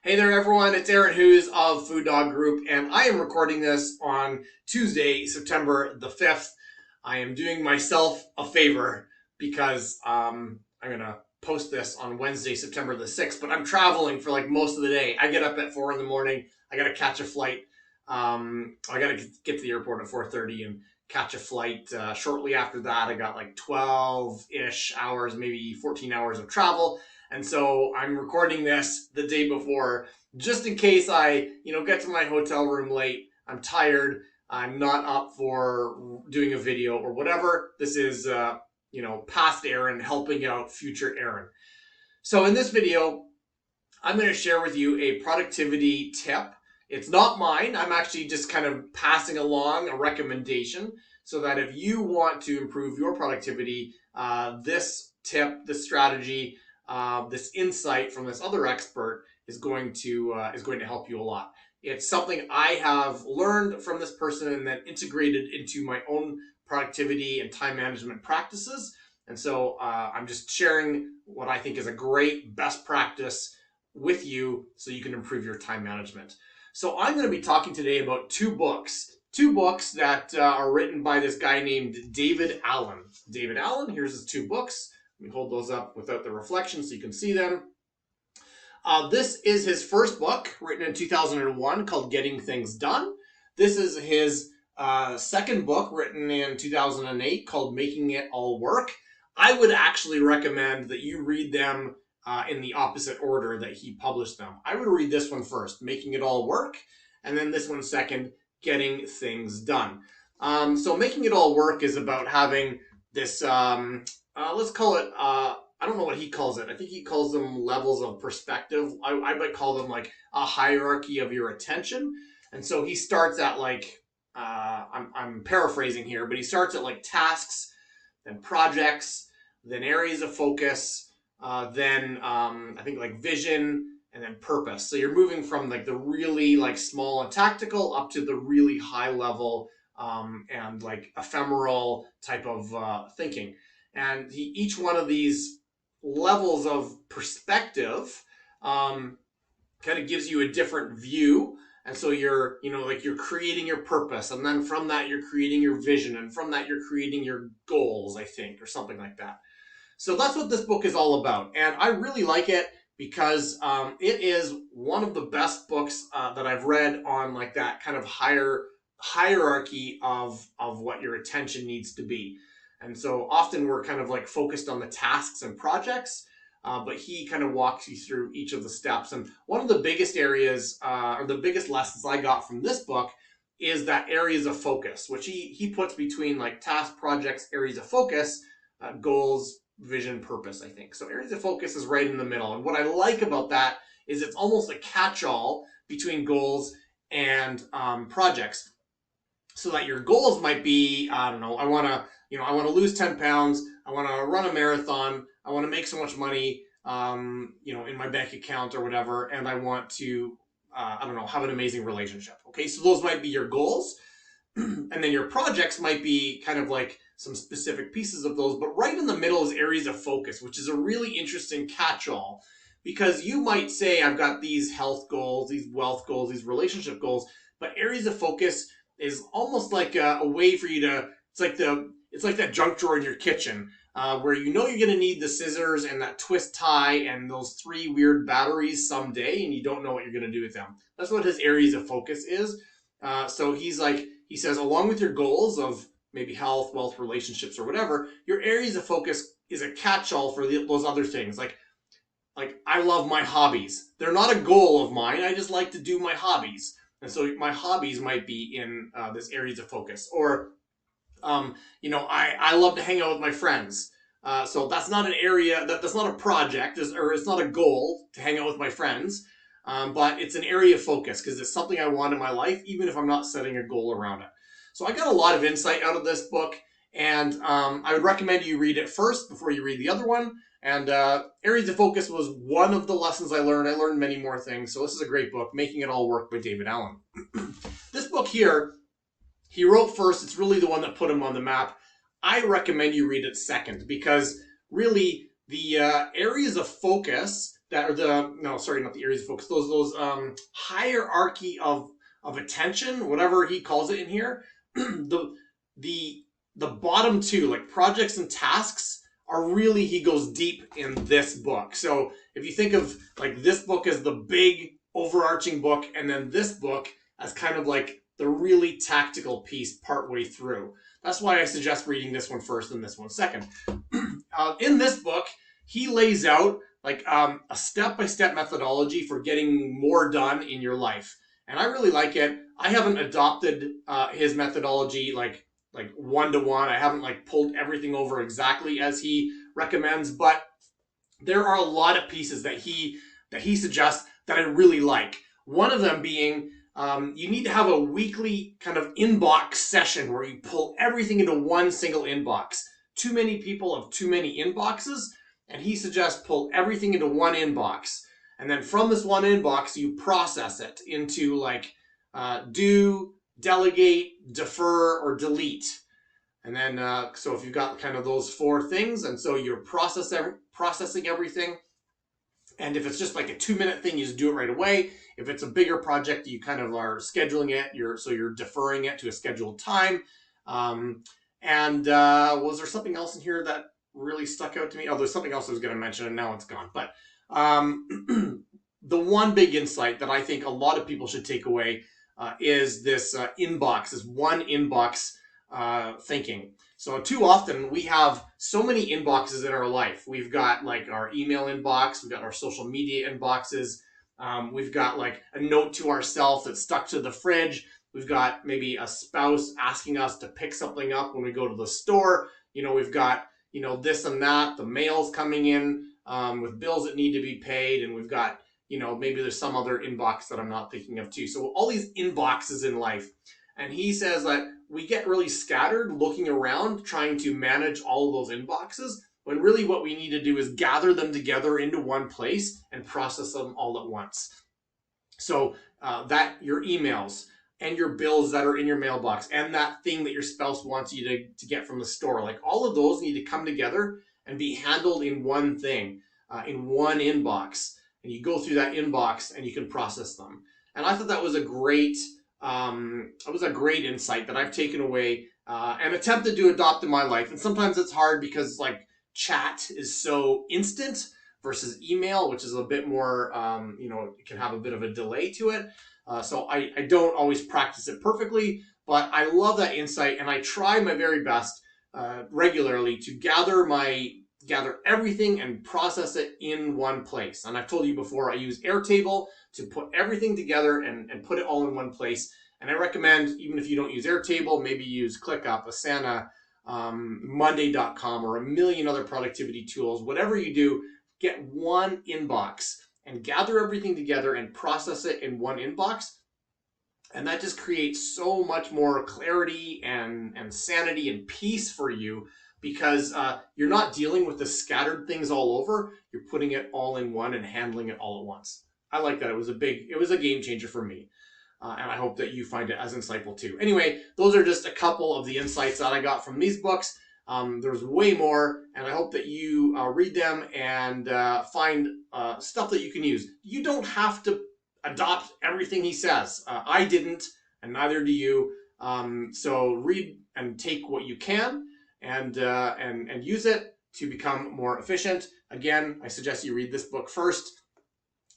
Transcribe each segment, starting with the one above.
Hey there everyone, it's Aaron Hughes of FuDog Group, and I am recording this on Tuesday, September the 5th. I am doing myself a favor because I'm going to post this on Wednesday, September the 6th, but I'm traveling for like most of the day. I get up at 4 in the morning, I got to catch a flight. I got to get to the airport at 4:30 and catch a flight. Shortly after that, I got like 12-ish hours, maybe 14 hours of travel. And so I'm recording this the day before, just in case I, get to my hotel room late. I'm tired. I'm not up for doing a video or whatever. This is, past Aaron helping out future Aaron. So in this video, I'm going to share with you a productivity tip. It's not mine. I'm actually just kind of passing along a recommendation so that if you want to improve your productivity, this tip, this strategy, this insight from this other expert is going to help you a lot. It's something I have learned from this person and then integrated into my own productivity and time management practices. And so I'm just sharing what I think is a great best practice with you so you can improve your time management. So I'm going to be talking today about two books that are written by this guy named David Allen. David Allen, here's his two books. Let me hold those up without the reflection so you can see them. This is his first book, written in 2001, called Getting Things Done. This is his second book, written in 2008, called Making It All Work. I would actually recommend that you read them in the opposite order that he published them. I would read this one first, Making It All Work, and then this one second, Getting Things Done. So Making It All Work is about having this, let's call it, I don't know what he calls it. I think he calls them levels of perspective. I might call them like a hierarchy of your attention. And so he starts at like, I'm paraphrasing here, but he starts at like tasks, then projects, then areas of focus, then I think like vision, and then purpose. So you're moving from like the really like small and tactical up to the really high level and like ephemeral type of thinking. And each one of these levels of perspective kind of gives you a different view. And so you're creating your purpose, and then from that you're creating your vision, and from that you're creating your goals, I think, or something like that. So that's what this book is all about, and I really like it because it is one of the best books that I've read on like that kind of higher hierarchy of what your attention needs to be. And so often we're kind of like focused on the tasks and projects, but he kind of walks you through each of the steps. And one of the biggest areas or the biggest lessons I got from this book is that areas of focus, which he puts between like task, projects, areas of focus, goals, vision, purpose, I think. So areas of focus is right in the middle. And what I like about that is it's almost a catch-all between goals and projects. So that your goals might be, I don't know, I want to lose 10 pounds. I want to run a marathon. I want to make so much money, in my bank account or whatever. And I want to, have an amazing relationship. Okay. So those might be your goals. And then your projects might be kind of like some specific pieces of those, but right in the middle is areas of focus, which is a really interesting catch-all, because you might say, I've got these health goals, these wealth goals, these relationship goals, but areas of focus is almost like a way for you to, it's like that junk drawer in your kitchen, where you're going to need the scissors and that twist tie and those 3 weird batteries someday, and you don't know what you're going to do with them. That's what his areas of focus is. So he says, along with your goals of maybe health, wealth, relationships, or whatever, your areas of focus is a catch-all for those other things. Like I love my hobbies. They're not a goal of mine. I just like to do my hobbies. And so my hobbies might be in this areas of focus. Or, I love to hang out with my friends. So that's not an area, that's not a project, or it's not a goal to hang out with my friends. But it's an area of focus because it's something I want in my life, even if I'm not setting a goal around it. So I got a lot of insight out of this book, and I would recommend you read it first before you read the other one. And areas of focus was one of the lessons I learned. I learned many more things. So this is a great book, Making It All Work by David Allen. This book here, he wrote first. It's really the one that put him on the map. I recommend you read it second because really the areas of focus that are no, sorry, not the areas of focus. Those hierarchy of attention, whatever he calls it in here. the the the bottom two, like projects and tasks, are really, he goes deep in this book. So if you think of like this book as the big overarching book, and then this book as kind of like the really tactical piece partway through. That's why I suggest reading this one first and this one second. In this book, he lays out like a step-by-step methodology for getting more done in your life. And I really like it. I haven't adopted his methodology like one-to-one. I haven't like pulled everything over exactly as he recommends, but there are a lot of pieces that he suggests that I really like. One of them being you need to have a weekly kind of inbox session where you pull everything into one single inbox. Too many people have too many inboxes, and he suggests pull everything into one inbox. And then from this one inbox, you process it into like do, delegate, defer, or delete. And then, so if you've got kind of those four things, and so you're processing everything. And if it's just like a 2-minute thing, you just do it right away. If it's a bigger project, you kind of are scheduling it. So you're deferring it to a scheduled time. Was there something else in here that really stuck out to me? Oh, there's something else I was going to mention, and now it's gone. But the one big insight that I think a lot of people should take away is this this one inbox thinking. So too often we have so many inboxes in our life. We've got like our email inbox, we've got our social media inboxes, we've got like a note to ourselves that's stuck to the fridge. We've got maybe a spouse asking us to pick something up when we go to the store. We've got, this and that, the mail's coming in with bills that need to be paid. And we've got, maybe there's some other inbox that I'm not thinking of too. So all these inboxes in life. And he says that we get really scattered looking around trying to manage all of those inboxes, when really what we need to do is gather them together into one place and process them all at once. So that your emails and your bills that are in your mailbox and that thing that your spouse wants you to get from the store, like all of those need to come together and be handled in one thing, in one inbox. And you go through that inbox and you can process them. And I thought that was a great insight that I've taken away and attempted to adopt in my life. And sometimes it's hard because like chat is so instant versus email, which is a bit more, it can have a bit of a delay to it. So I don't always practice it perfectly, but I love that insight, and I try my very best regularly to gather everything and process it in one place. And I've told you before, I use Airtable to put everything together and put it all in one place. And I recommend, even if you don't use Airtable, maybe use ClickUp, Asana, Monday.com, or a million other productivity tools. Whatever you do, get one inbox and gather everything together and process it in one inbox. And that just creates so much more clarity and sanity and peace for you, because you're not dealing with the scattered things all over. You're putting it all in one and handling it all at once. I like that. It was a game changer for me. And I hope that you find it as insightful too. Anyway, those are just a couple of the insights that I got from these books. There's way more, and I hope that you read them and find stuff that you can use. You don't have to adopt everything he says. I didn't, and neither do you. So read and take what you can, and use it to become more efficient. Again, I suggest you read this book first.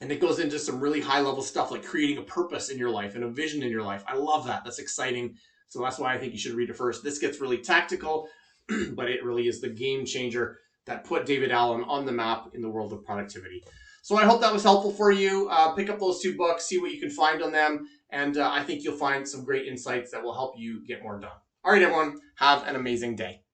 And it goes into some really high-level stuff like creating a purpose in your life and a vision in your life. I love that. That's exciting. So that's why I think you should read it first. This gets really tactical, but it really is the game changer that put David Allen on the map in the world of productivity. So I hope that was helpful for you. Pick up those 2 books, see what you can find on them, and I think you'll find some great insights that will help you get more done. All right, everyone, have an amazing day.